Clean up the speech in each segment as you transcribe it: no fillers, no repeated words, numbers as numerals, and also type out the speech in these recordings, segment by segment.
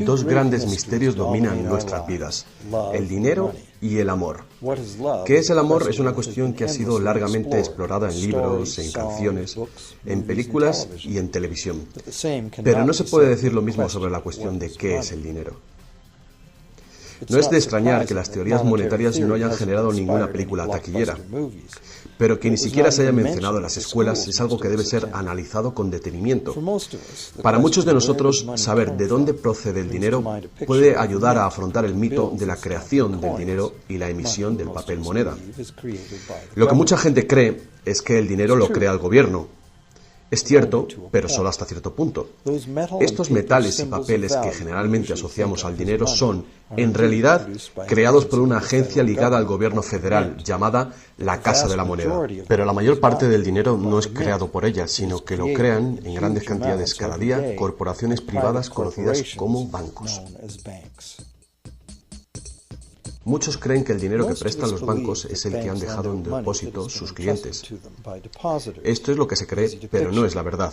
Dos grandes misterios dominan nuestras vidas: el dinero y el amor. ¿Qué es el amor? Es una cuestión que ha sido largamente explorada en libros, en canciones, en películas y en televisión. Pero no se puede decir lo mismo sobre la cuestión de qué es el dinero. No es de extrañar que las teorías monetarias no hayan generado ninguna película taquillera, pero que ni siquiera se haya mencionado en las escuelas es algo que debe ser analizado con detenimiento. Para muchos de nosotros, saber de dónde procede el dinero puede ayudar a afrontar el mito de la creación del dinero y la emisión del papel moneda. Lo que mucha gente cree es que el dinero lo crea el gobierno. Es cierto, pero solo hasta cierto punto. Estos metales y papeles que generalmente asociamos al dinero son, en realidad, creados por una agencia ligada al gobierno federal, llamada la Casa de la Moneda. Pero la mayor parte del dinero no es creado por ella, sino que lo crean en grandes cantidades cada día corporaciones privadas conocidas como bancos. Muchos creen que el dinero que prestan los bancos es el que han dejado en depósito sus clientes. Esto es lo que se cree, pero no es la verdad.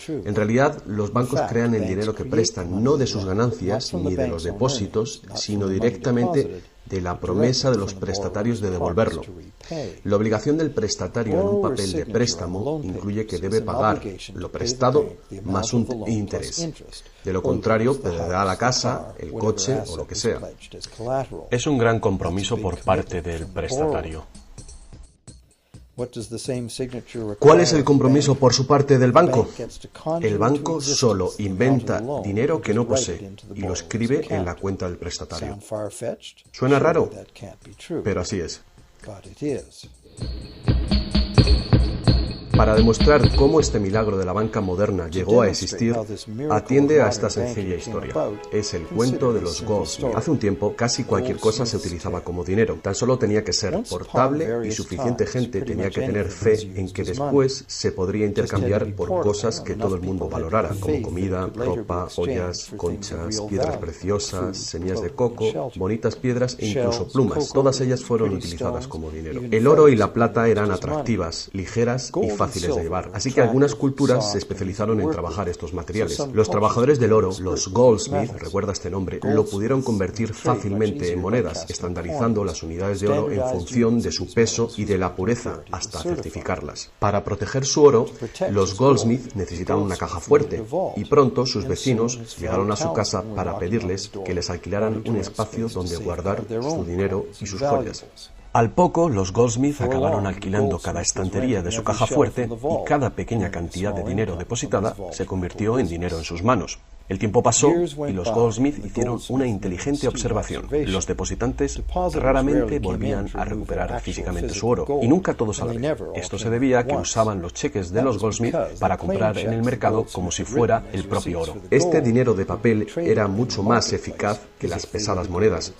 En realidad, los bancos crean el dinero que prestan no de sus ganancias ni de los depósitos, sino directamente de la promesa de los prestatarios de devolverlo. La obligación del prestatario en un papel de préstamo incluye que debe pagar lo prestado más un interés. De lo contrario, perderá la casa, el coche o lo que sea. Es un gran compromiso por parte del prestatario. ¿Cuál es el compromiso por su parte del banco? El banco solo inventa dinero que no posee y lo escribe en la cuenta del prestatario. ¿Suena raro? Pero así es. Para demostrar cómo este milagro de la banca moderna llegó a existir, atiende a esta sencilla historia. Es el cuento de los Goldsmith. Hace un tiempo, casi cualquier cosa se utilizaba como dinero. Tan solo tenía que ser portable y suficiente gente tenía que tener fe en que después se podría intercambiar por cosas que todo el mundo valorara, como comida, ropa, joyas, conchas, piedras preciosas, semillas de coco, bonitas piedras e incluso plumas. Todas ellas fueron utilizadas como dinero. El oro y la plata eran atractivas, ligeras y fáciles de llevar, así que algunas culturas se especializaron en trabajar estos materiales. Los trabajadores del oro, los Goldsmith, recuerda este nombre, lo pudieron convertir fácilmente en monedas, estandarizando las unidades de oro en función de su peso y de la pureza, hasta certificarlas. Para proteger su oro, los Goldsmith necesitaban una caja fuerte, y pronto sus vecinos llegaron a su casa para pedirles que les alquilaran un espacio donde guardar su dinero y sus joyas. Al poco, los Goldsmith acabaron alquilando cada estantería de su caja fuerte y cada pequeña cantidad de dinero depositada se convirtió en dinero en sus manos. El tiempo pasó y los Goldsmith hicieron una inteligente observación. Los depositantes raramente volvían a recuperar físicamente su oro, y nunca todos a la vez. Esto se debía a que usaban los cheques de los Goldsmith para comprar en el mercado como si fuera el propio oro. Este dinero de papel era mucho más eficaz que las pesadas monedas,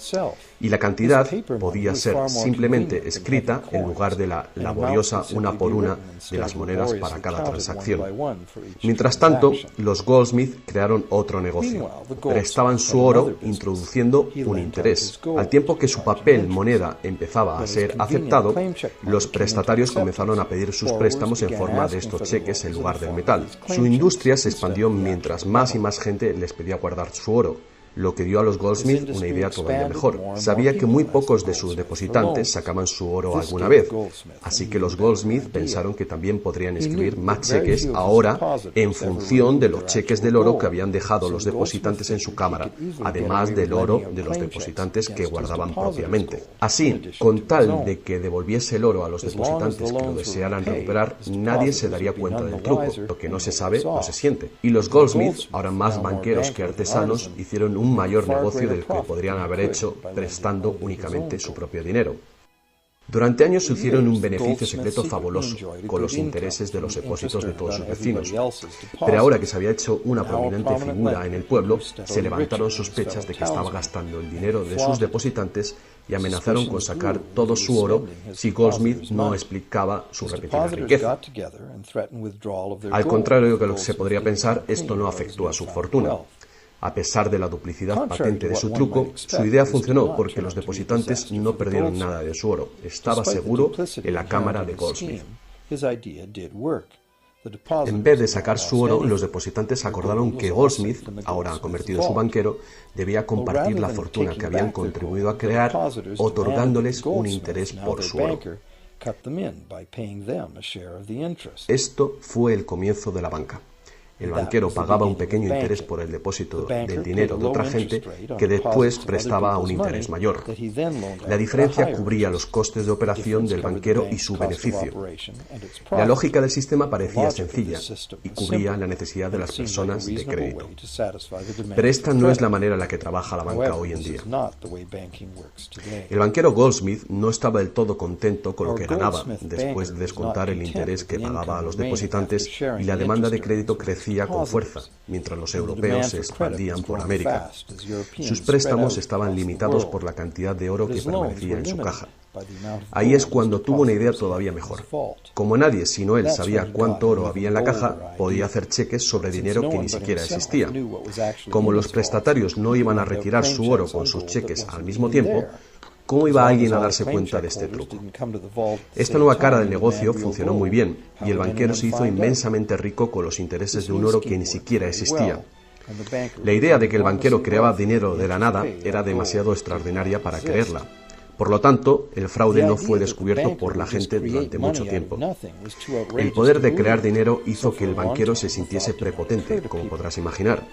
y la cantidad podía ser simplemente escrita en lugar de la laboriosa una por una de las monedas para cada transacción. Mientras tanto, los Goldsmith crearon otro negocio. Prestaban su oro introduciendo un interés. Al tiempo que su papel moneda empezaba a ser aceptado, los prestatarios comenzaron a pedir sus préstamos en forma de estos cheques en lugar del metal. Su industria se expandió mientras más y más gente les pedía guardar su oro, lo que dio a los Goldsmith una idea todavía mejor. Sabía que muy pocos de sus depositantes sacaban su oro alguna vez, así que los Goldsmith pensaron que también podrían escribir más cheques ahora en función de los cheques del oro que habían dejado los depositantes en su cámara, además del oro de los depositantes que guardaban propiamente. Así, con tal de que devolviese el oro a los depositantes que lo desearan recuperar, nadie se daría cuenta del truco. Lo que no se sabe, no se siente. Y los Goldsmith, ahora más banqueros que artesanos, hicieron un mayor negocio del que podrían haber hecho prestando únicamente su propio dinero. Durante años se hicieron un beneficio secreto fabuloso con los intereses de los depósitos de todos sus vecinos. Pero ahora que se había hecho una prominente figura en el pueblo, se levantaron sospechas de que estaba gastando el dinero de sus depositantes y amenazaron con sacar todo su oro si Goldsmith no explicaba su repetida riqueza. Al contrario de lo que se podría pensar, esto no afectó a su fortuna. A pesar de la duplicidad patente de su truco, su idea funcionó porque los depositantes no perdieron nada de su oro. Estaba seguro en la cámara de Goldsmith. En vez de sacar su oro, los depositantes acordaron que Goldsmith, ahora convertido en su banquero, debía compartir la fortuna que habían contribuido a crear, otorgándoles un interés por su oro. Esto fue el comienzo de la banca. El banquero pagaba un pequeño interés por el depósito del dinero de otra gente que después prestaba a un interés mayor. La diferencia cubría los costes de operación del banquero y su beneficio. La lógica del sistema parecía sencilla y cubría la necesidad de las personas de crédito. Pero esta no es la manera en la que trabaja la banca hoy en día. El banquero Goldsmith no estaba del todo contento con lo que ganaba después de descontar el interés que pagaba a los depositantes, y la demanda de crédito crecía con fuerza, mientras los europeos se expandían por América. Sus préstamos estaban limitados por la cantidad de oro que permanecía en su caja. Ahí es cuando tuvo una idea todavía mejor. Como nadie sino él sabía cuánto oro había en la caja, podía hacer cheques sobre dinero que ni siquiera existía. Como los prestatarios no iban a retirar su oro con sus cheques al mismo tiempo, ¿cómo iba alguien a darse cuenta de este truco? Esta nueva cara del negocio funcionó muy bien, y el banquero se hizo inmensamente rico con los intereses de un oro que ni siquiera existía. La idea de que el banquero creaba dinero de la nada era demasiado extraordinaria para creerla. Por lo tanto, el fraude no fue descubierto por la gente durante mucho tiempo. El poder de crear dinero hizo que el banquero se sintiese prepotente, como podrás imaginar.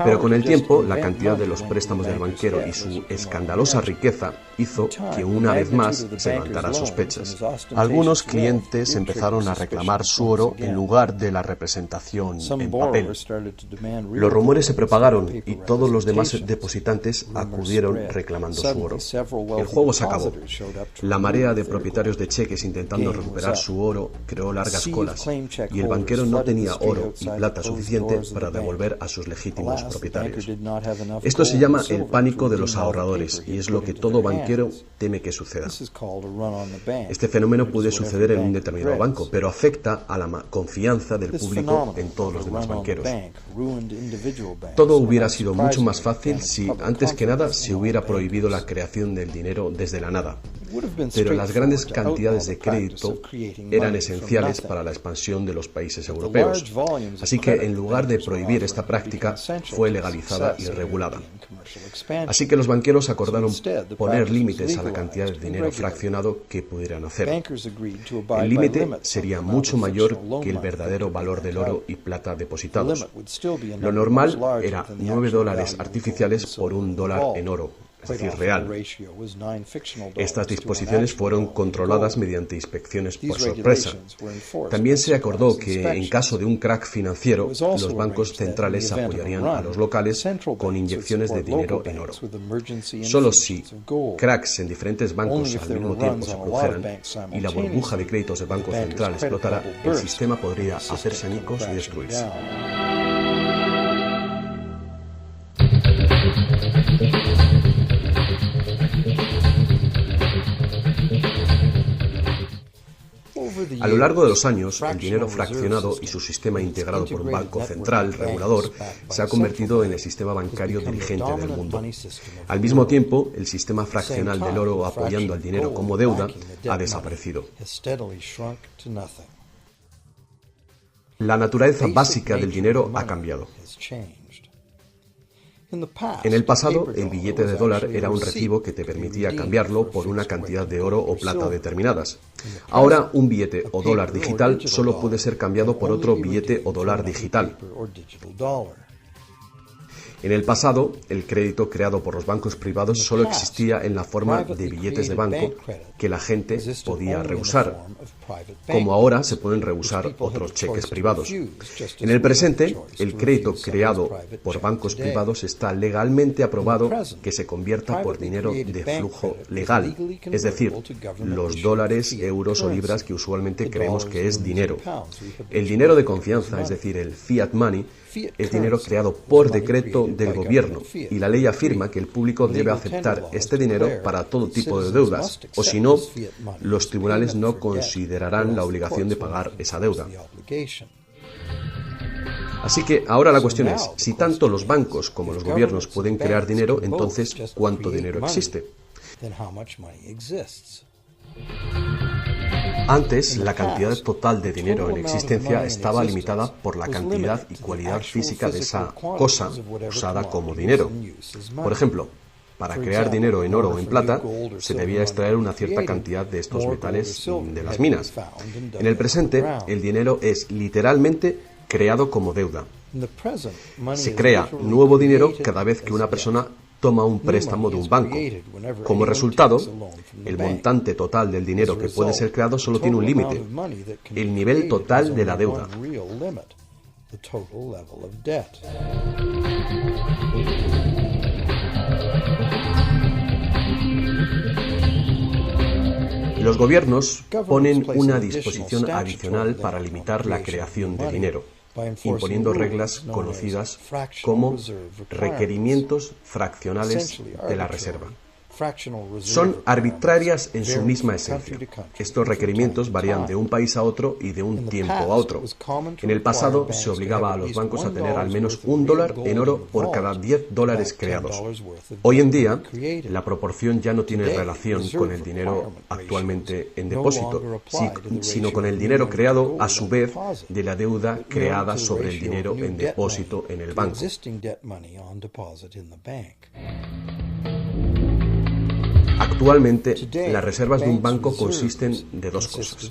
Pero con el tiempo, la cantidad de los préstamos del banquero y su escandalosa riqueza hizo que una vez más se levantaran sospechas. Algunos clientes empezaron a reclamar su oro en lugar de la representación en papel. Los rumores se propagaron y todos los demás depositantes acudieron reclamando su oro. El juego se acabó. La marea de propietarios de cheques intentando recuperar su oro creó largas colas, y el banquero no tenía oro y plata suficiente para devolver a sus legítimos propietarios. Esto se llama el pánico de los ahorradores, y es lo que todo banquero teme que suceda. Este fenómeno puede suceder en un determinado banco, pero afecta a la confianza del público en todos los demás banqueros. Todo hubiera sido mucho más fácil si, antes que nada, se hubiera prohibido la creación del dinero desde la nada. Pero las grandes cantidades de crédito eran esenciales para la expansión de los países europeos. Así que, en lugar de prohibir esta práctica, fue legalizada y regulada. Así que los banqueros acordaron poner límites a la cantidad de dinero fraccionado que pudieran hacer. El límite sería mucho mayor que el verdadero valor del oro y plata depositados. Lo normal era $9 artificiales por $1 en oro, es decir, real. Estas disposiciones fueron controladas mediante inspecciones por sorpresa. También se acordó que, en caso de un crack financiero, los bancos centrales apoyarían a los locales con inyecciones de dinero en oro. Solo si cracks en diferentes bancos al mismo tiempo se produjeran y la burbuja de créditos del Banco Central explotara, el sistema podría hacerse añicos y destruirse. A lo largo de los años, el dinero fraccionado y su sistema integrado por un banco central regulador se ha convertido en el sistema bancario dirigente del mundo. Al mismo tiempo, el sistema fraccional del oro apoyando al dinero como deuda ha desaparecido. La naturaleza básica del dinero ha cambiado. En el pasado, el billete de dólar era un recibo que te permitía cambiarlo por una cantidad de oro o plata determinadas. Ahora, un billete o dólar digital solo puede ser cambiado por otro billete o dólar digital. En el pasado, el crédito creado por los bancos privados solo existía en la forma de billetes de banco que la gente podía rehusar, como ahora se pueden rehusar otros cheques privados. En el presente, el crédito creado por bancos privados está legalmente aprobado que se convierta por dinero de flujo legal, es decir, los dólares, euros o libras que usualmente creemos que es dinero. El dinero de confianza, es decir, el fiat money, es dinero creado por decreto del gobierno, y la ley afirma que el público debe aceptar este dinero para todo tipo de deudas, o si no, los tribunales no considerarán la obligación de pagar esa deuda. Así que ahora la cuestión es, si tanto los bancos como los gobiernos pueden crear dinero, entonces, ¿cuánto dinero existe? Antes, la cantidad total de dinero en existencia estaba limitada por la cantidad y cualidad física de esa cosa usada como dinero. Por ejemplo, para crear dinero en oro o en plata, se debía extraer una cierta cantidad de estos metales de las minas. En el presente, el dinero es literalmente creado como deuda. Se crea nuevo dinero cada vez que una persona toma un préstamo de un banco. Como resultado, el montante total del dinero que puede ser creado solo tiene un límite: el nivel total de la deuda. Los gobiernos ponen una disposición adicional para limitar la creación de dinero, imponiendo reglas conocidas como requerimientos fraccionales de la reserva. Son arbitrarias en su misma esencia. Estos requerimientos varían de un país a otro y de un tiempo a otro. En el pasado se obligaba a los bancos a tener al menos $1 en oro por cada $10 creados. Hoy en día, la proporción ya no tiene relación con el dinero actualmente en depósito, sino con el dinero creado a su vez de la deuda creada sobre el dinero en depósito en el banco. Actualmente, las reservas de un banco consisten de dos cosas: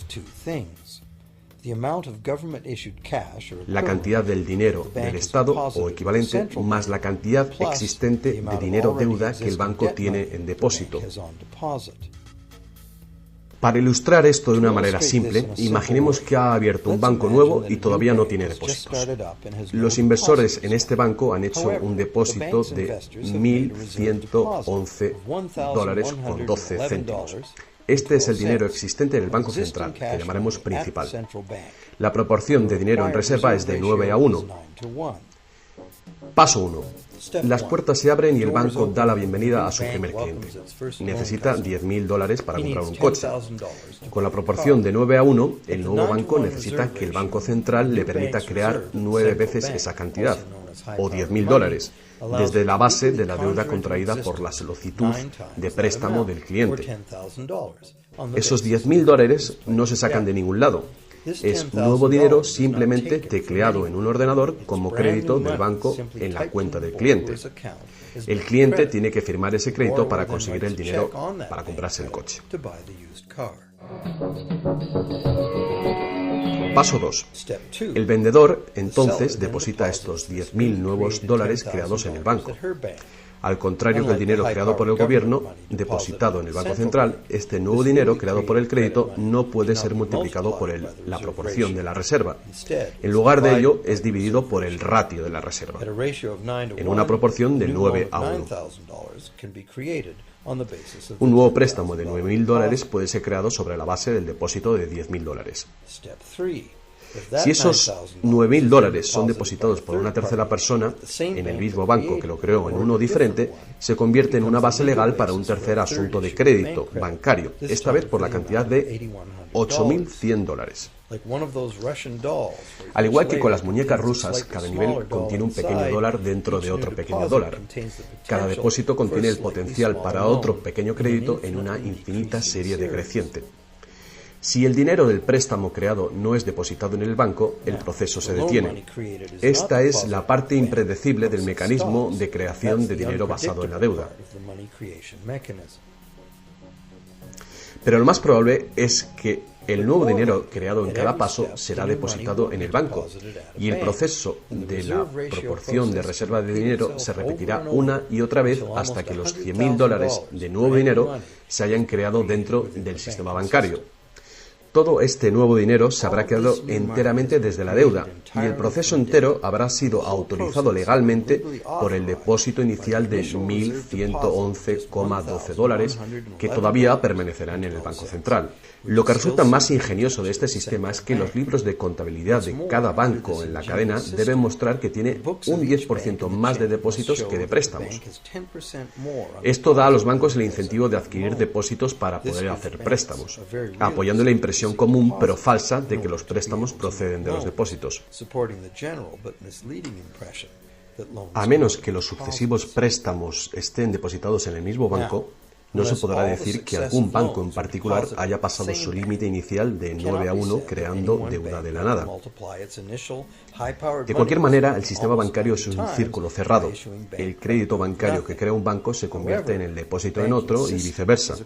la cantidad del dinero del Estado o equivalente más la cantidad existente de dinero deuda que el banco tiene en depósito. Para ilustrar esto de una manera simple, imaginemos que ha abierto un banco nuevo y todavía no tiene depósitos. Los inversores en este banco han hecho un depósito de $1.111.12. Este es el dinero existente en el Banco Central, que llamaremos principal. La proporción de dinero en reserva es de 9:1. Paso 1. Las puertas se abren y el banco da la bienvenida a su primer cliente. Necesita $10.000 para comprar un coche. Con la proporción de 9:1, el nuevo banco necesita que el Banco Central le permita crear 9 veces esa cantidad, o $10.000, desde la base de la deuda contraída por la solicitud de préstamo del cliente. Esos $10.000 no se sacan de ningún lado. Es nuevo dinero simplemente tecleado en un ordenador como crédito del banco en la cuenta del cliente. El cliente tiene que firmar ese crédito para conseguir el dinero para comprarse el coche. Paso 2. El vendedor entonces deposita estos $10.000 nuevos creados en el banco. Al contrario que el dinero creado por el gobierno, depositado en el Banco Central, este nuevo dinero creado por el crédito no puede ser multiplicado por la proporción de la reserva. En lugar de ello, es dividido por el ratio de la reserva, en una proporción de 9:1. Un nuevo préstamo de $9.000 puede ser creado sobre la base del depósito de $10.000. Si esos $9.000 son depositados por una tercera persona en el mismo banco que lo creó en uno diferente, se convierte en una base legal para un tercer asunto de crédito bancario, esta vez por la cantidad de $8.100. Al igual que con las muñecas rusas, cada nivel contiene un pequeño dólar dentro de otro pequeño dólar. Cada depósito contiene el potencial para otro pequeño crédito en una infinita serie decreciente. Si el dinero del préstamo creado no es depositado en el banco, el proceso se detiene. Esta es la parte impredecible del mecanismo de creación de dinero basado en la deuda. Pero lo más probable es que el nuevo dinero creado en cada paso será depositado en el banco y el proceso de la proporción de reserva de dinero se repetirá una y otra vez hasta que los $100.000 de nuevo dinero se hayan creado dentro del sistema bancario. Todo este nuevo dinero se habrá creado enteramente desde la deuda y el proceso entero habrá sido autorizado legalmente por el depósito inicial de $1.111.12 que todavía permanecerán en el Banco Central. Lo que resulta más ingenioso de este sistema es que los libros de contabilidad de cada banco en la cadena deben mostrar que tiene un 10% más de depósitos que de préstamos. Esto da a los bancos el incentivo de adquirir depósitos para poder hacer préstamos, apoyando la impresión común pero falsa de que los préstamos proceden de los depósitos. A menos que los sucesivos préstamos estén depositados en el mismo banco, No se podrá decir que algún banco en particular haya pasado su límite inicial de 9-1 creando deuda de la nada. De cualquier manera, el sistema bancario es un círculo cerrado. El crédito bancario que crea un banco se convierte en el depósito en otro y viceversa.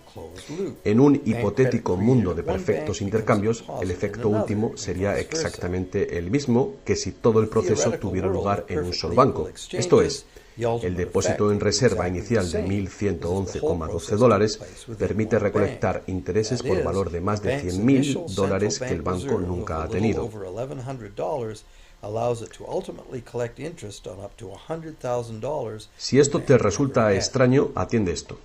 En un hipotético mundo de perfectos intercambios, el efecto último sería exactamente el mismo que si todo el proceso tuviera lugar en un solo banco. Esto es, el depósito en reserva inicial de $1.111,12 permite recolectar intereses por valor de más de $100.000 que el banco nunca ha tenido. Si esto te resulta extraño, atiende esto.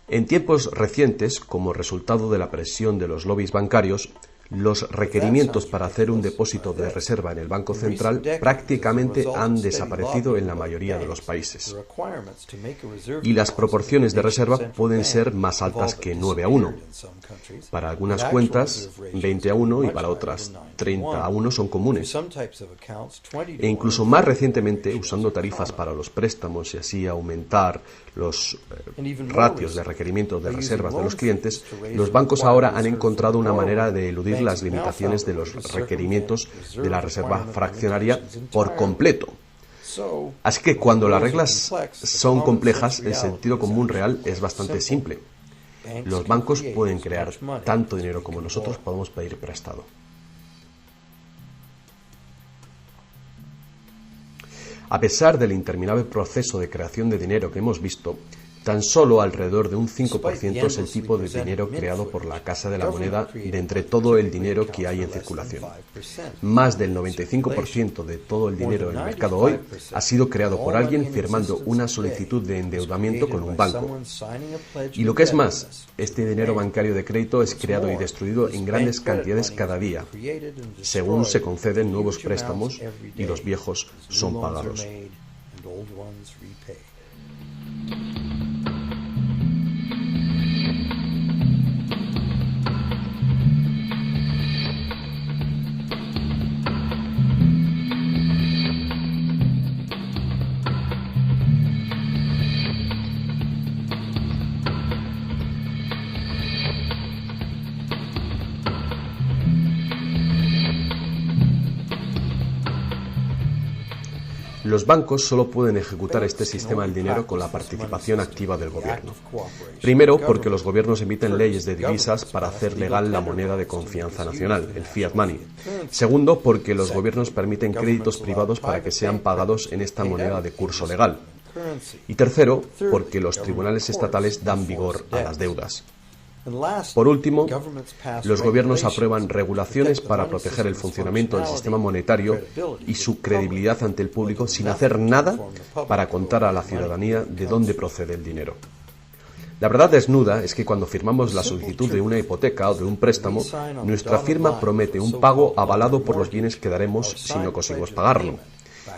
En tiempos recientes, como resultado de la presión de los lobbies bancarios, los requerimientos para hacer un depósito de reserva en el Banco Central prácticamente han desaparecido en la mayoría de los países. Y las proporciones de reserva pueden ser más altas que 9-1. Para algunas cuentas, 20-1 y para otras, 30-1 son comunes. E incluso más recientemente, usando tarifas para los préstamos y así aumentar los ratios de requerimientos de reservas de los clientes, los bancos ahora han encontrado una manera de eludir las limitaciones de los requerimientos de la reserva fraccionaria por completo. Así que cuando las reglas son complejas, el sentido común real es bastante simple. Los bancos pueden crear tanto dinero como nosotros podemos pedir prestado. A pesar del interminable proceso de creación de dinero que hemos visto, tan solo alrededor de un 5% es el tipo de dinero creado por la Casa de la Moneda de entre todo el dinero que hay en circulación. Más del 95% de todo el dinero en el mercado hoy ha sido creado por alguien firmando una solicitud de endeudamiento con un banco. Y lo que es más, este dinero bancario de crédito es creado y destruido en grandes cantidades cada día, según se conceden nuevos préstamos y los viejos son pagados. Los bancos solo pueden ejecutar este sistema del dinero con la participación activa del gobierno. Primero, porque los gobiernos emiten leyes de divisas para hacer legal la moneda de confianza nacional, el fiat money. Segundo, porque los gobiernos permiten créditos privados para que sean pagados en esta moneda de curso legal. Y tercero, porque los tribunales estatales dan vigor a las deudas. Por último, los gobiernos aprueban regulaciones para proteger el funcionamiento del sistema monetario y su credibilidad ante el público sin hacer nada para contar a la ciudadanía de dónde procede el dinero. La verdad desnuda es que cuando firmamos la solicitud de una hipoteca o de un préstamo, nuestra firma promete un pago avalado por los bienes que daremos si no conseguimos pagarlo.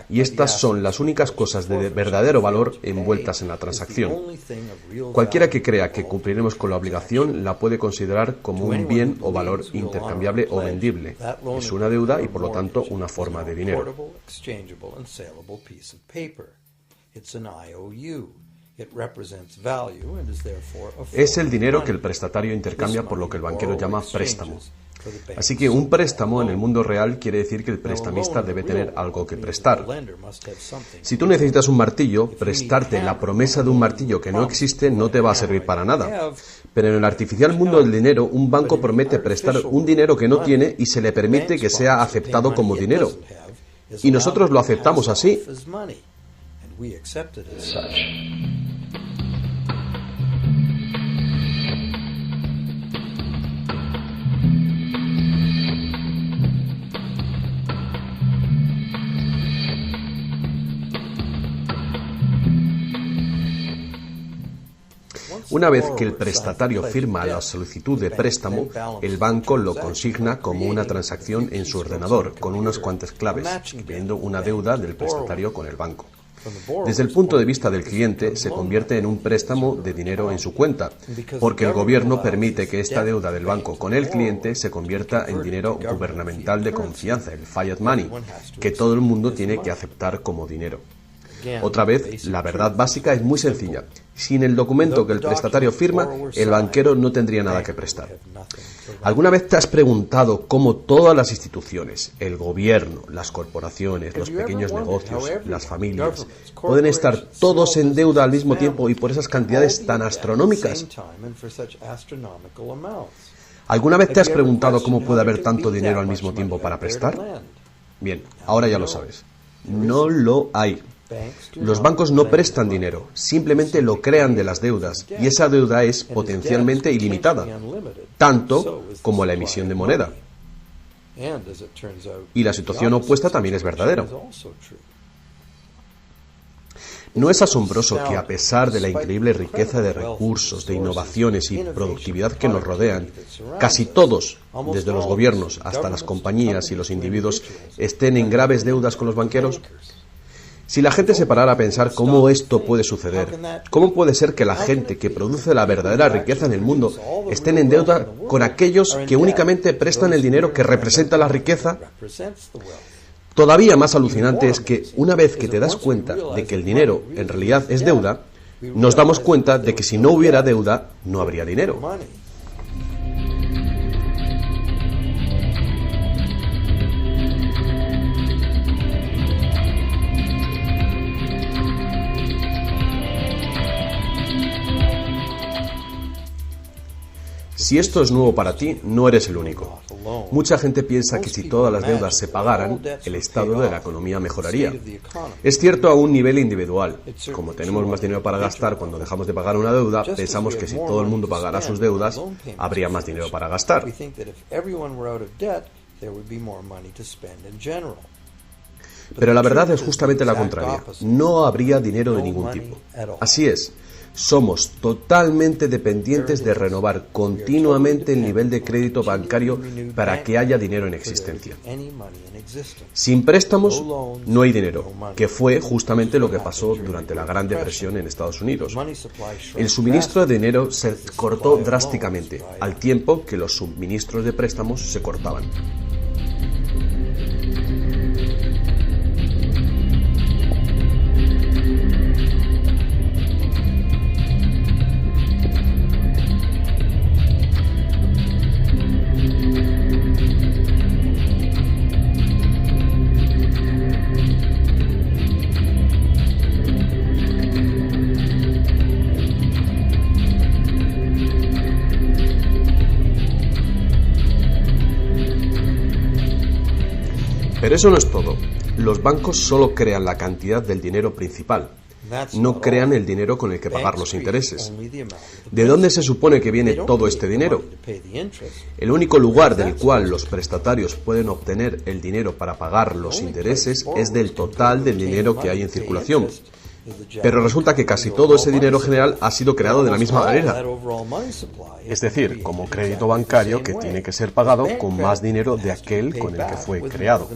Y estas son las únicas cosas de verdadero valor envueltas en la transacción. Cualquiera que crea que cumpliremos con la obligación la puede considerar como un bien o valor intercambiable o vendible. Es una deuda y por lo tanto una forma de dinero. Es el dinero que el prestatario intercambia por lo que el banquero llama préstamo. Así que un préstamo en el mundo real quiere decir que el prestamista debe tener algo que prestar. Si tú necesitas un martillo, prestarte la promesa de un martillo que no existe no te va a servir para nada. Pero en el artificial mundo del dinero, un banco promete prestar un dinero que no tiene y se le permite que sea aceptado como dinero. Y nosotros lo aceptamos así. Una vez que el prestatario firma la solicitud de préstamo, el banco lo consigna como una transacción en su ordenador, con unas cuantas claves, incluyendo una deuda del prestatario con el banco. Desde el punto de vista del cliente, se convierte en un préstamo de dinero en su cuenta, porque el gobierno permite que esta deuda del banco con el cliente se convierta en dinero gubernamental de confianza, el fiat money, que todo el mundo tiene que aceptar como dinero. Otra vez, la verdad básica es muy sencilla. Sin el documento que el prestatario firma, el banquero no tendría nada que prestar. ¿Alguna vez te has preguntado cómo todas las instituciones, el gobierno, las corporaciones, los pequeños negocios, las familias, pueden estar todos en deuda al mismo tiempo y por esas cantidades tan astronómicas? ¿Alguna vez te has preguntado cómo puede haber tanto dinero al mismo tiempo para prestar? Bien, ahora ya lo sabes. No lo hay. Los bancos no prestan dinero, simplemente lo crean de las deudas, y esa deuda es potencialmente ilimitada, tanto como la emisión de moneda. Y la situación opuesta también es verdadera. ¿No es asombroso que a pesar de la increíble riqueza de recursos, de innovaciones y productividad que nos rodean, casi todos, desde los gobiernos hasta las compañías y los individuos, estén en graves deudas con los banqueros? Si la gente se parara a pensar cómo esto puede suceder, ¿cómo puede ser que la gente que produce la verdadera riqueza en el mundo estén en deuda con aquellos que únicamente prestan el dinero que representa la riqueza? Todavía más alucinante es que una vez que te das cuenta de que el dinero en realidad es deuda, nos damos cuenta de que si no hubiera deuda, no habría dinero. Si esto es nuevo para ti, no eres el único. Mucha gente piensa que si todas las deudas se pagaran, el estado de la economía mejoraría. Es cierto a un nivel individual. Como tenemos más dinero para gastar cuando dejamos de pagar una deuda, pensamos que si todo el mundo pagara sus deudas, habría más dinero para gastar. Pero la verdad es justamente la contraria. No habría dinero de ningún tipo. Así es. Somos totalmente dependientes de renovar continuamente el nivel de crédito bancario para que haya dinero en existencia. Sin préstamos no hay dinero, que fue justamente lo que pasó durante la Gran Depresión en Estados Unidos. El suministro de dinero se cortó drásticamente, al tiempo que los suministros de préstamos se cortaban. Pero eso no es todo. Los bancos solo crean la cantidad del dinero principal. No crean el dinero con el que pagar los intereses. ¿De dónde se supone que viene todo este dinero? El único lugar del cual los prestatarios pueden obtener el dinero para pagar los intereses es del total del dinero que hay en circulación. Pero resulta que casi todo ese dinero general ha sido creado de la misma manera. Es decir, como crédito bancario que tiene que ser pagado con más dinero de aquel con el que fue creado.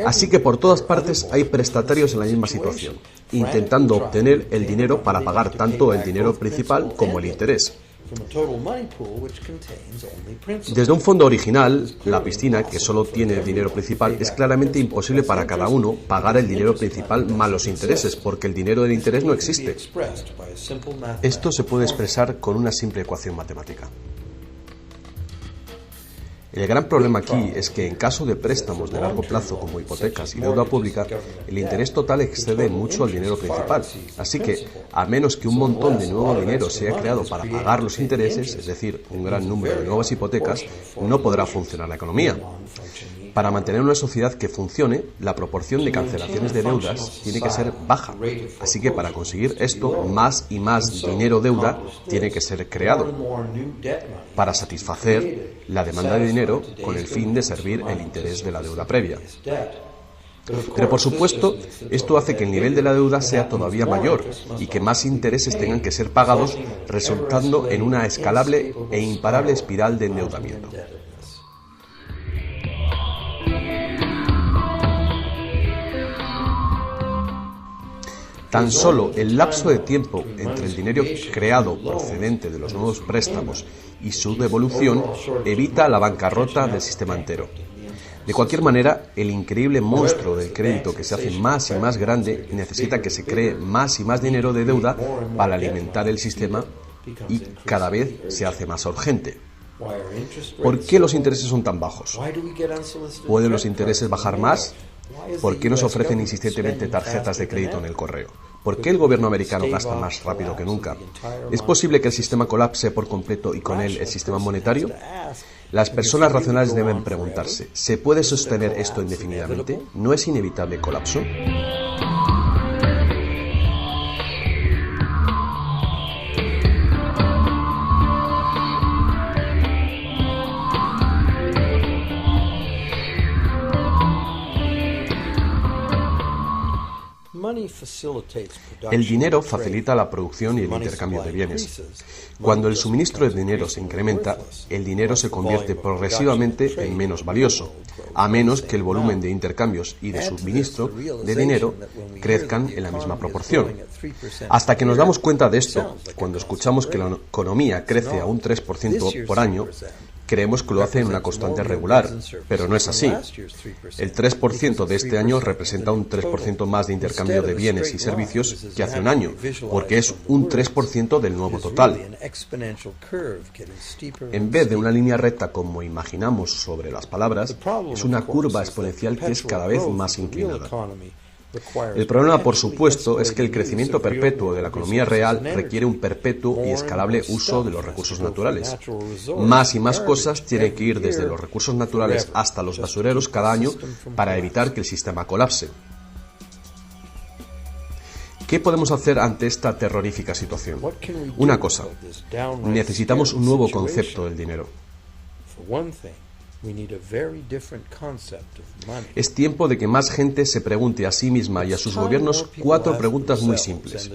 Así que por todas partes hay prestatarios en la misma situación, intentando obtener el dinero para pagar tanto el dinero principal como el interés. Desde un fondo original, la piscina, que solo tiene el dinero principal, es claramente imposible para cada uno pagar el dinero principal más los intereses, porque el dinero del interés no existe. Esto se puede expresar con una simple ecuación matemática. El gran problema aquí es que en caso de préstamos de largo plazo como hipotecas y deuda pública, el interés total excede mucho al dinero principal. Así que, a menos que un montón de nuevo dinero sea creado para pagar los intereses, es decir, un gran número de nuevas hipotecas, no podrá funcionar la economía. Para mantener una sociedad que funcione, la proporción de cancelaciones de deudas tiene que ser baja. Así que para conseguir esto, más y más dinero deuda tiene que ser creado para satisfacer la demanda de dinero con el fin de servir el interés de la deuda previa. Pero por supuesto, esto hace que el nivel de la deuda sea todavía mayor y que más intereses tengan que ser pagados, resultando en una escalable e imparable espiral de endeudamiento. Tan solo el lapso de tiempo entre el dinero creado procedente de los nuevos préstamos y su devolución evita la bancarrota del sistema entero. De cualquier manera, el increíble monstruo del crédito que se hace más y más grande necesita que se cree más y más dinero de deuda para alimentar el sistema y cada vez se hace más urgente. ¿Por qué los intereses son tan bajos? ¿Pueden los intereses bajar más? ¿Por qué nos ofrecen insistentemente tarjetas de crédito en el correo? ¿Por qué el gobierno americano gasta más rápido que nunca? ¿Es posible que el sistema colapse por completo y con él el sistema monetario? Las personas racionales deben preguntarse, ¿se puede sostener esto indefinidamente? ¿No es inevitable el colapso? El dinero facilita la producción y el intercambio de bienes. Cuando el suministro de dinero se incrementa, el dinero se convierte progresivamente en menos valioso, a menos que el volumen de intercambios y de suministro de dinero crezcan en la misma proporción. Hasta que nos damos cuenta de esto, cuando escuchamos que la economía crece a un 3% por año, creemos que lo hace en una constante regular, pero no es así. El 3% de este año representa un 3% más de intercambio de bienes y servicios que hace un año, porque es un 3% del nuevo total. En vez de una línea recta como imaginamos sobre las palabras, es una curva exponencial que es cada vez más inclinada. El problema, por supuesto, es que el crecimiento perpetuo de la economía real requiere un perpetuo y escalable uso de los recursos naturales. Más y más cosas tienen que ir desde los recursos naturales hasta los basureros cada año para evitar que el sistema colapse. ¿Qué podemos hacer ante esta terrorífica situación? Una cosa, necesitamos un nuevo concepto del dinero. Es tiempo de que más gente se pregunte a sí misma y a sus gobiernos 4 preguntas muy simples.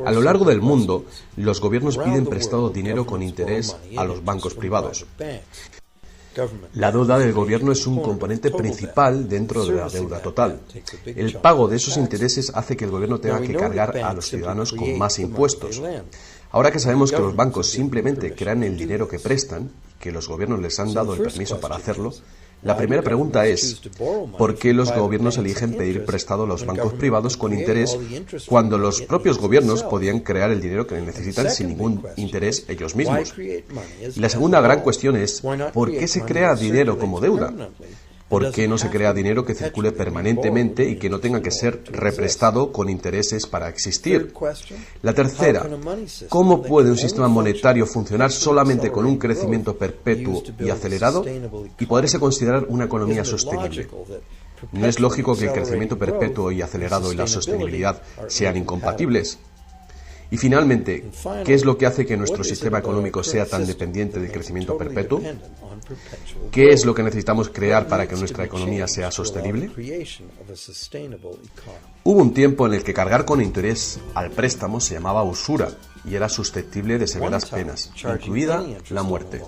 A lo largo del mundo, los gobiernos piden prestado dinero con interés a los bancos privados. La deuda del gobierno es un componente principal dentro de la deuda total. El pago de esos intereses hace que el gobierno tenga que cargar a los ciudadanos con más impuestos. Ahora que sabemos que los bancos simplemente crean el dinero que prestan, que los gobiernos les han dado el permiso para hacerlo, la primera pregunta es, ¿por qué los gobiernos eligen pedir prestado a los bancos privados con interés cuando los propios gobiernos podían crear el dinero que necesitan sin ningún interés ellos mismos? Y la segunda gran cuestión es, ¿por qué se crea dinero como deuda? ¿Por qué no se crea dinero que circule permanentemente y que no tenga que ser represtado con intereses para existir? La tercera, ¿cómo puede un sistema monetario funcionar solamente con un crecimiento perpetuo y acelerado y poderse considerar una economía sostenible? ¿No es lógico que el crecimiento perpetuo y acelerado y la sostenibilidad sean incompatibles? Y finalmente, ¿qué es lo que hace que nuestro sistema económico sea tan dependiente del crecimiento perpetuo? ¿Qué es lo que necesitamos crear para que nuestra economía sea sostenible? Hubo un tiempo en el que cargar con interés al préstamo se llamaba usura y era susceptible de severas penas, incluida la muerte.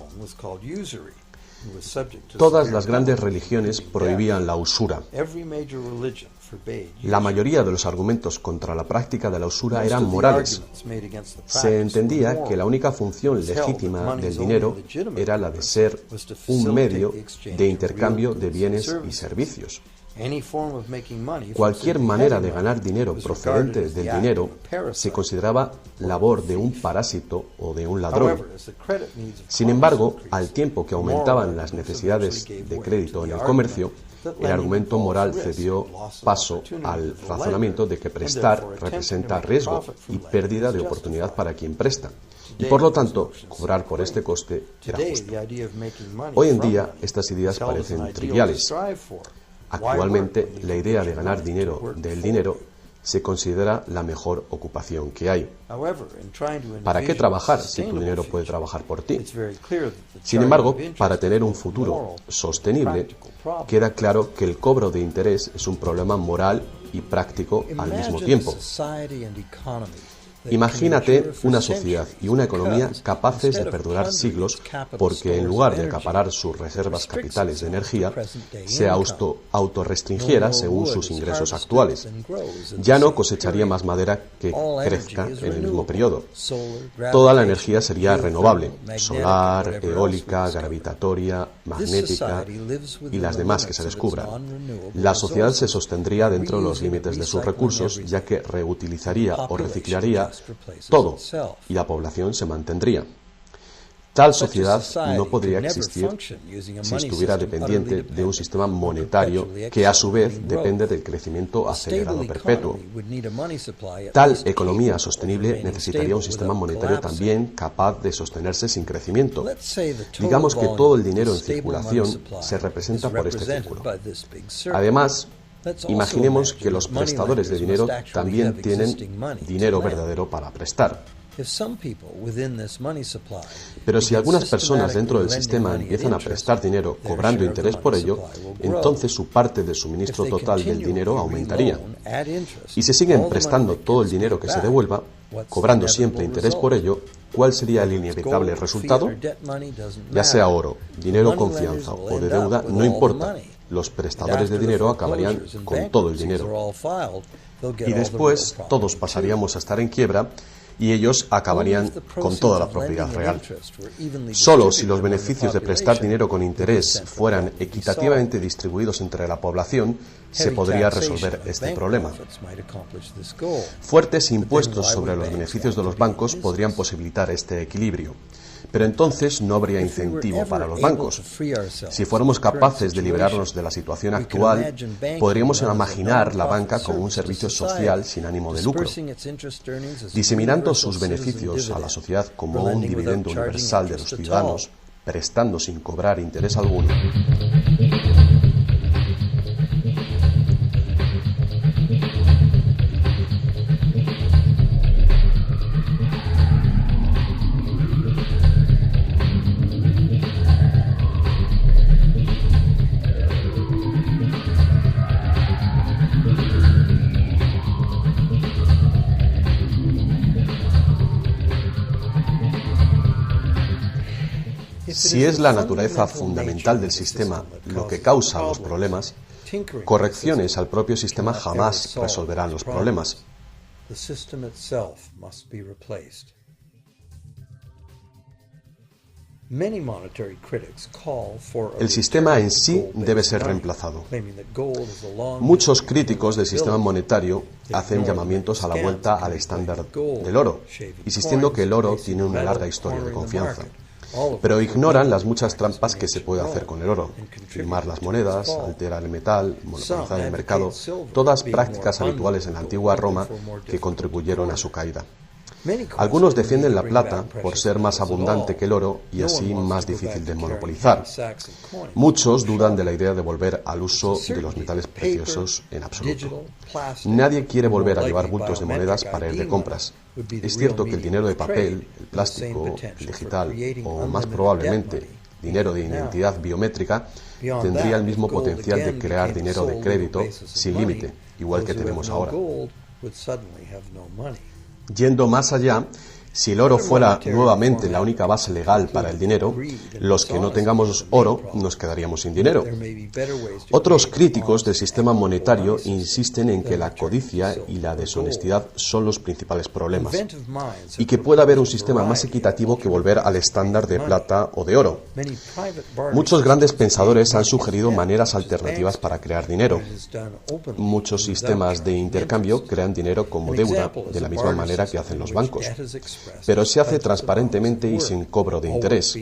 Todas las grandes religiones prohibían la usura. La mayoría de los argumentos contra la práctica de la usura eran morales. Se entendía que la única función legítima del dinero era la de ser un medio de intercambio de bienes y servicios. Cualquier manera de ganar dinero procedente del dinero se consideraba labor de un parásito o de un ladrón. Sin embargo, al tiempo que aumentaban las necesidades de crédito en el comercio, el argumento moral cedió paso al razonamiento de que prestar representa riesgo y pérdida de oportunidad para quien presta, y por lo tanto, cobrar por este coste era justo. Hoy en día, estas ideas parecen triviales. Actualmente, la idea de ganar dinero del dinero se considera la mejor ocupación que hay. ¿Para qué trabajar si tu dinero puede trabajar por ti? Sin embargo, para tener un futuro sostenible, queda claro que el cobro de interés es un problema moral y práctico al mismo tiempo. Imagínate una sociedad y una economía capaces de perdurar siglos porque en lugar de acaparar sus reservas capitales de energía, se autorrestringiera según sus ingresos actuales. Ya no cosecharía más madera que crezca en el mismo periodo. Toda la energía sería renovable, solar, eólica, gravitatoria, magnética y las demás que se descubran. La sociedad se sostendría dentro de los límites de sus recursos, ya que reutilizaría o reciclaría todo y la población se mantendría. Tal sociedad no podría existir si estuviera dependiente de un sistema monetario que a su vez depende del crecimiento acelerado perpetuo. Tal economía sostenible necesitaría un sistema monetario también capaz de sostenerse sin crecimiento. Digamos que todo el dinero en circulación se representa por este círculo. Además, imaginemos que los prestadores de dinero también tienen dinero verdadero para prestar. Pero si algunas personas dentro del sistema empiezan a prestar dinero cobrando interés por ello, entonces su parte del suministro total del dinero aumentaría. Y si siguen prestando todo el dinero que se devuelva, cobrando siempre interés por ello, ¿cuál sería el inevitable resultado? Ya sea oro, dinero confianza o de deuda, no importa. Los prestadores de dinero acabarían con todo el dinero. Y después todos pasaríamos a estar en quiebra y ellos acabarían con toda la propiedad real. Solo si los beneficios de prestar dinero con interés fueran equitativamente distribuidos entre la población, se podría resolver este problema. Fuertes impuestos sobre los beneficios de los bancos podrían posibilitar este equilibrio. Pero entonces no habría incentivo para los bancos. Si fuéramos capaces de liberarnos de la situación actual, podríamos imaginar la banca como un servicio social sin ánimo de lucro, diseminando sus beneficios a la sociedad como un dividendo universal de los ciudadanos, prestando sin cobrar interés alguno. Si es la naturaleza fundamental del sistema lo que causa los problemas, correcciones al propio sistema jamás resolverán los problemas. El sistema en sí debe ser reemplazado. Muchos críticos del sistema monetario hacen llamamientos a la vuelta al estándar del oro, insistiendo que el oro tiene una larga historia de confianza. Pero ignoran las muchas trampas que se puede hacer con el oro: firmar las monedas, alterar el metal, monopolizar el mercado, todas prácticas habituales en la antigua Roma que contribuyeron a su caída. Algunos defienden la plata por ser más abundante que el oro y así más difícil de monopolizar. Muchos dudan de la idea de volver al uso de los metales preciosos en absoluto. Nadie quiere volver a llevar bultos de monedas para ir de compras. Es cierto que el dinero de papel, el plástico, el digital o, más probablemente, dinero de identidad biométrica tendría el mismo potencial de crear dinero de crédito sin límite, igual que tenemos ahora. Yendo más allá, si el oro fuera nuevamente la única base legal para el dinero, los que no tengamos oro nos quedaríamos sin dinero. Otros críticos del sistema monetario insisten en que la codicia y la deshonestidad son los principales problemas y que puede haber un sistema más equitativo que volver al estándar de plata o de oro. Muchos grandes pensadores han sugerido maneras alternativas para crear dinero. Muchos sistemas de intercambio crean dinero como deuda de la misma manera que hacen los bancos, pero se hace transparentemente y sin cobro de interés.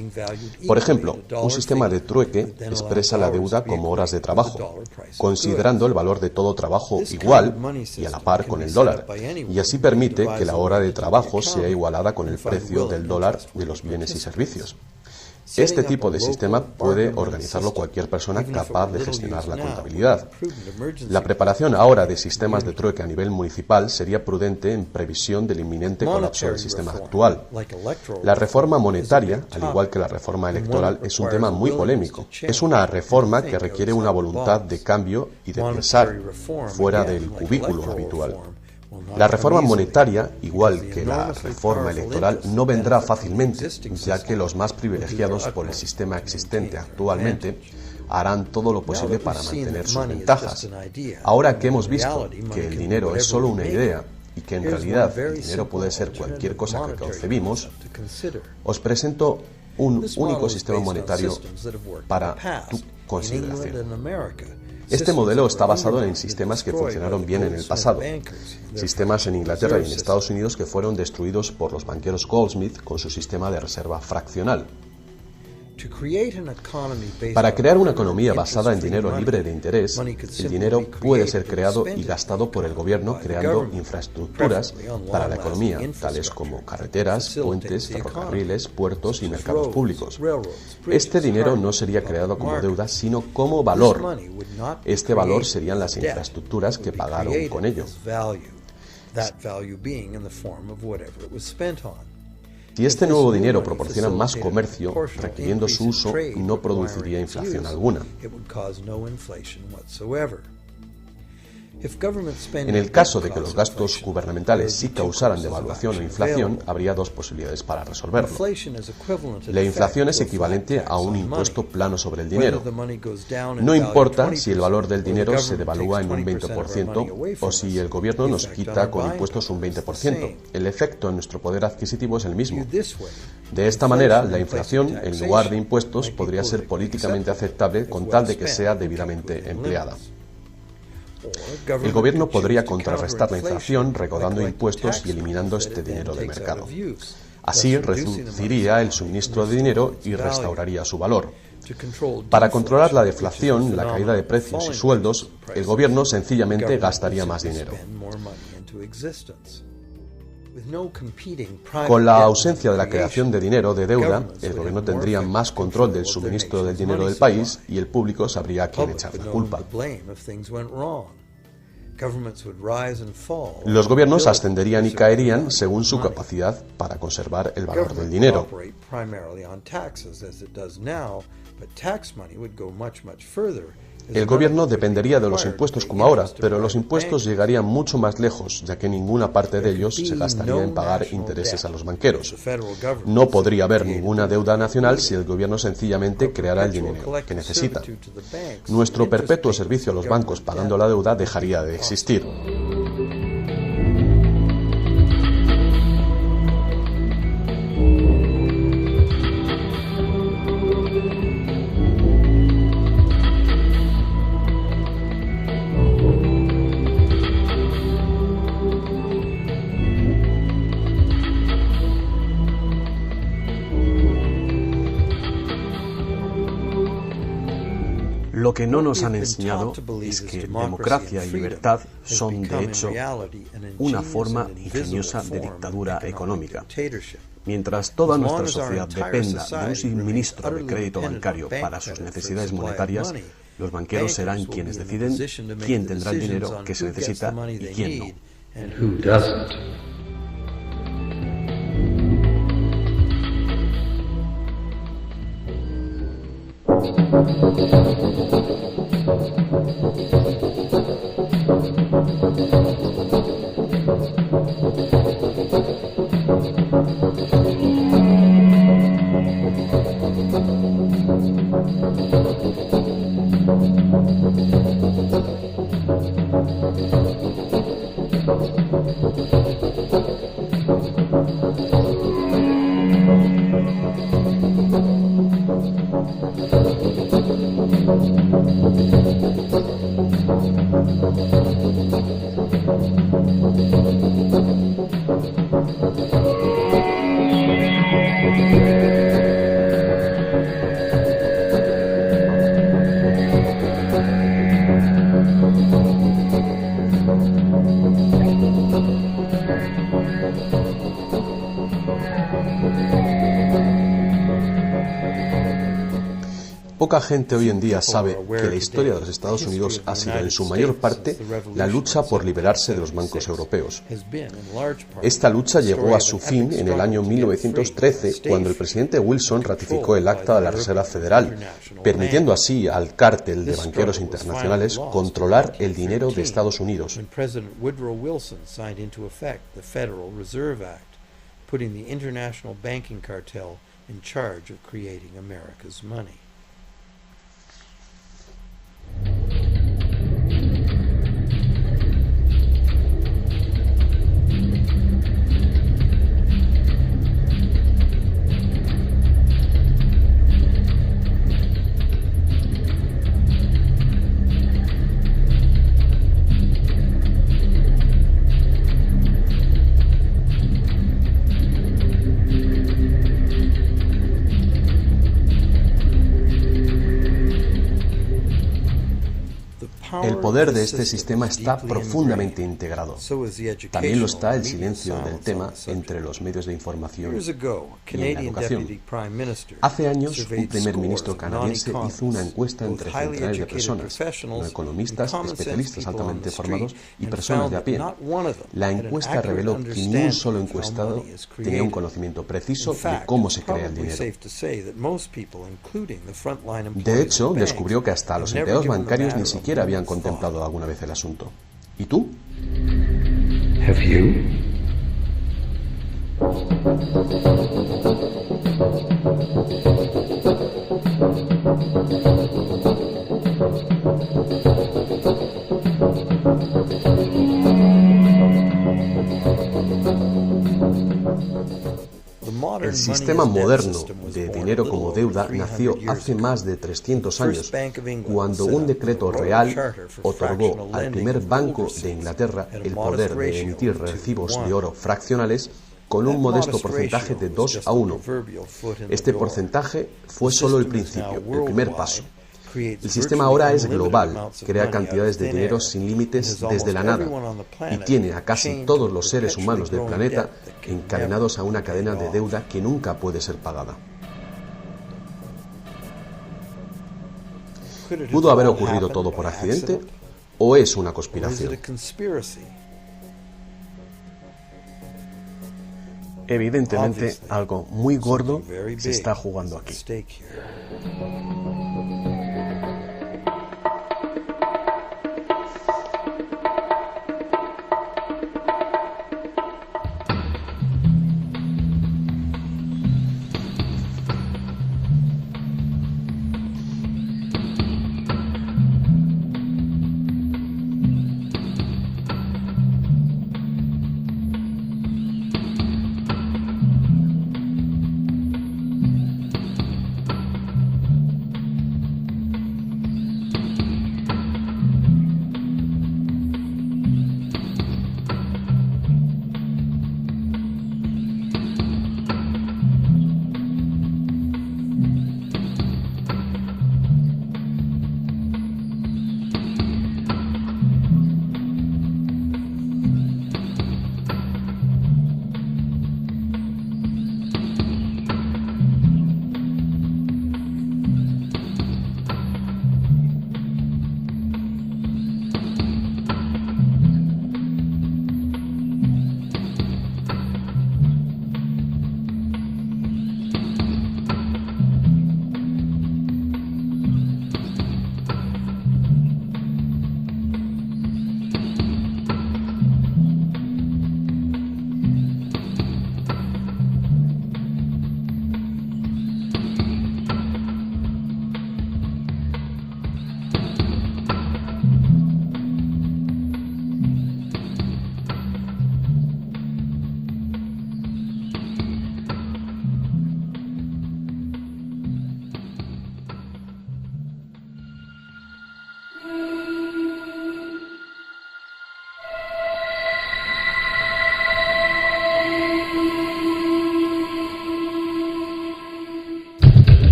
Por ejemplo, un sistema de trueque expresa la deuda como horas de trabajo, considerando el valor de todo trabajo igual y a la par con el dólar, y así permite que la hora de trabajo sea igualada con el precio del dólar de los bienes y servicios. Este tipo de sistema puede organizarlo cualquier persona capaz de gestionar la contabilidad. La preparación ahora de sistemas de trueque a nivel municipal sería prudente en previsión del inminente colapso del sistema actual. La reforma monetaria, al igual que la reforma electoral, es un tema muy polémico. Es una reforma que requiere una voluntad de cambio y de pensar fuera del cubículo habitual. La reforma monetaria, igual que la reforma electoral, no vendrá fácilmente, ya que los más privilegiados por el sistema existente actualmente harán todo lo posible para mantener sus ventajas. Ahora que hemos visto que el dinero es solo una idea y que en realidad el dinero puede ser cualquier cosa que concebimos, os presento un único sistema monetario para tu consideración. Este modelo está basado en sistemas que funcionaron bien en el pasado, sistemas en Inglaterra y en Estados Unidos que fueron destruidos por los banqueros Goldsmith con su sistema de reserva fraccional. Para crear una economía basada en dinero libre de interés, el dinero puede ser creado y gastado por el gobierno creando infraestructuras para la economía, tales como carreteras, puentes, ferrocarriles, puertos y mercados públicos. Este dinero no sería creado como deuda, sino como valor. Este valor serían las infraestructuras que pagaron con ello. Si este nuevo dinero proporciona más comercio, requiriendo su uso, no produciría inflación alguna. En el caso de que los gastos gubernamentales sí causaran devaluación o inflación, habría dos posibilidades para resolverlo. La inflación es equivalente a un impuesto plano sobre el dinero. No importa si el valor del dinero se devalúa en un 20% o si el gobierno nos quita con impuestos un 20%. El efecto en nuestro poder adquisitivo es el mismo. De esta manera, la inflación, en lugar de impuestos, podría ser políticamente aceptable con tal de que sea debidamente empleada. El gobierno podría contrarrestar la inflación recaudando impuestos y eliminando este dinero del mercado. Así reduciría el suministro de dinero y restauraría su valor. Para controlar la deflación, la caída de precios y sueldos, el gobierno sencillamente gastaría más dinero. Con la ausencia de la creación de dinero de deuda, el gobierno tendría más control del suministro del dinero del país y el público sabría a quién echar la culpa. Los gobiernos ascenderían y caerían según su capacidad para conservar el valor del dinero. El gobierno dependería de los impuestos como ahora, pero los impuestos llegarían mucho más lejos, ya que ninguna parte de ellos se gastaría en pagar intereses a los banqueros. No podría haber ninguna deuda nacional si el gobierno sencillamente creara el dinero que necesita. Nuestro perpetuo servicio a los bancos pagando la deuda dejaría de existir. Lo que no nos han enseñado es que democracia y libertad son, de hecho, una forma ingeniosa de dictadura económica. Mientras toda nuestra sociedad dependa de un suministro de crédito bancario para sus necesidades monetarias, los banqueros serán quienes deciden quién tendrá el dinero que se necesita y quién no. Poca gente hoy en día sabe que la historia de los Estados Unidos ha sido en su mayor parte la lucha por liberarse de los bancos europeos. Esta lucha llegó a su fin en el año 1913, cuando el presidente Wilson ratificó el Acta de la Reserva Federal, permitiendo así al cártel de banqueros internacionales controlar el dinero de Estados Unidos. Putting the international banking cartel in charge of creating America's money. El poder de este sistema está profundamente integrado. También lo está el silencio del tema entre los medios de información y en la educación. Hace años, un primer ministro canadiense hizo una encuesta entre centenares de personas, no economistas, especialistas altamente formados y personas de a pie. La encuesta reveló que ni un solo encuestado tenía un conocimiento preciso de cómo se crea el dinero. De hecho, descubrió que hasta los empleados bancarios ni siquiera habían contemplado alguna vez el asunto. ¿Y tú? Have you? El sistema moderno de dinero como deuda nació hace más de 300 años, cuando un decreto real otorgó al primer banco de Inglaterra el poder de emitir recibos de oro fraccionales con un modesto porcentaje de 2:1. Este porcentaje fue solo el principio, el primer paso. El sistema ahora es global, crea cantidades de dinero sin límites desde la nada y tiene a casi todos los seres humanos del planeta encadenados a una cadena de deuda que nunca puede ser pagada. ¿Pudo haber ocurrido todo por accidente o es una conspiración? Evidentemente, algo muy gordo se está jugando aquí.